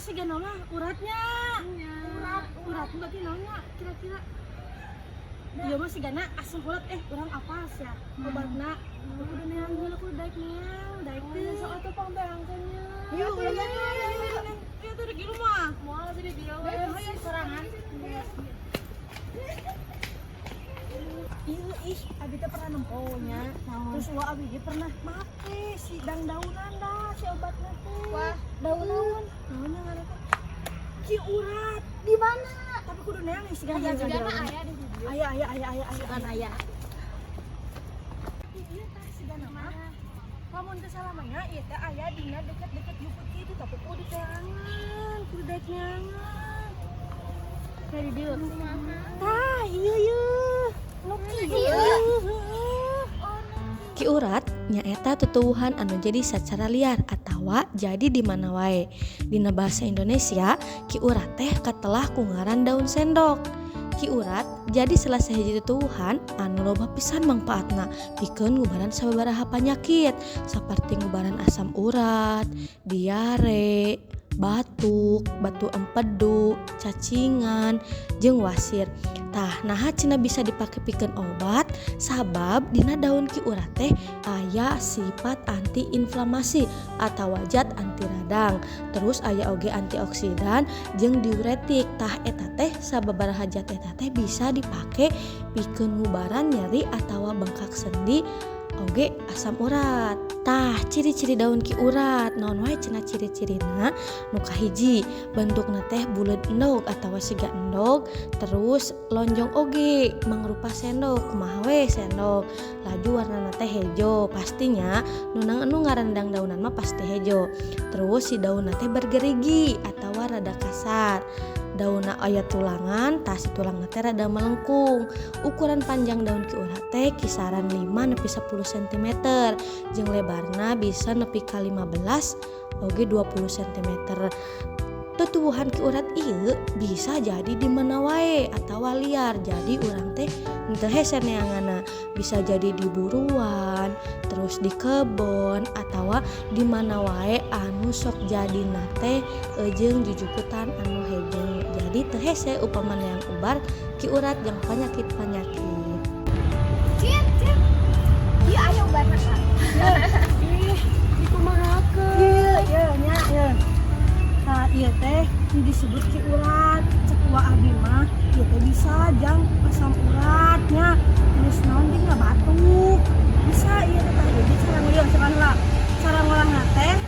masih gak nama uratnya. Urat berarti namanya kira-kira. Iya masih gana asam urat urang apa sih ya? Obatna. Aku udah neang dulu aku daik teh. Soal tuh pemberangkannya. Yuk, ya tuh di rumah. Mau jadi dia Ayo serangan. Ih, abi teh pernah nemponya. Terus abi dia pernah make si daunan dah si obatnya teh. Wah, Daun. Namanya ngaran teh. Ki urat. Di mana? Tapi kudu neang sih kan. ayah di video. Ayah. Kan ayah. Iya tah si gana mah. Lamun teu salamanya ieu teh aya dina deket-deket yuput kitu tapi kudu teangan, kudu daek neangan. Kayak di dieu. Tah, iya. Ki urat nyaeta tutuwuhan anu jadi secara liar atawa jadi di mana wae. Dina bahasa Indonesia, ki urat teh katelah ku ngaran daun sendok. Ki urat jadi salah sahiji tutuwuhan anu loba pisan mangpaatna pikeun ngubaran sababaraha panyakit saperti ngubaran asam urat, diare, batuk, batu empedu, cacingan, jeung wasir. Tah, naha cenah bisa dipake pikeun obat sabab dina daun ki urat teh aya sifat anti-inflamasi atawa zat anti radang. Terus aya oge antioksidan jeung diuretik. Tah eta teh sababaraha zat eta teh bisa dipake pikeun ngubaran nyeri atawa bengkak sendi oge asam urat. Tah, ciri-ciri daun ki urat naon wae cenah ciri-cirina? Nu kahiji, bentukna teh buleud endog atawa siga endog, terus lonjong oge mangrupa sendok. Kumaha we sendok? Laju warnana teh hejo, pastinya nu ngarendang daunan mah pasti hejo. Terus si daunna teh bergerigi atawa rada kasar. Daunna aya tulangan, tah si tulangna teh rada melengkung. Ukuran panjang daun ki urat teh kisaran 5 nepi 10 cm, jeung lebarna bisa nepi ka 15 oge 20 cm. Tutuwuhan ki urat ieu bisa jadi di mana wae atawa liar. Jadi urang teh henteu hese neanganna, bisa jadi di buruan, terus di kebon atawa di mana wae anu sok jadina teh jeung jujukutan anu hejeng. Jadi teu hese upama neang ubar ki urat jeung panyakit-panyakit. Cip. Ieu aya ubarna Kak. Ikumahakeun. Iya. Nah, iya teh disebut ki urat. Cek abi mah ieu teh bisa jang asam uratnya. Terus naon ge batuk. Bisa ieu teh jadi cara ngolahna teh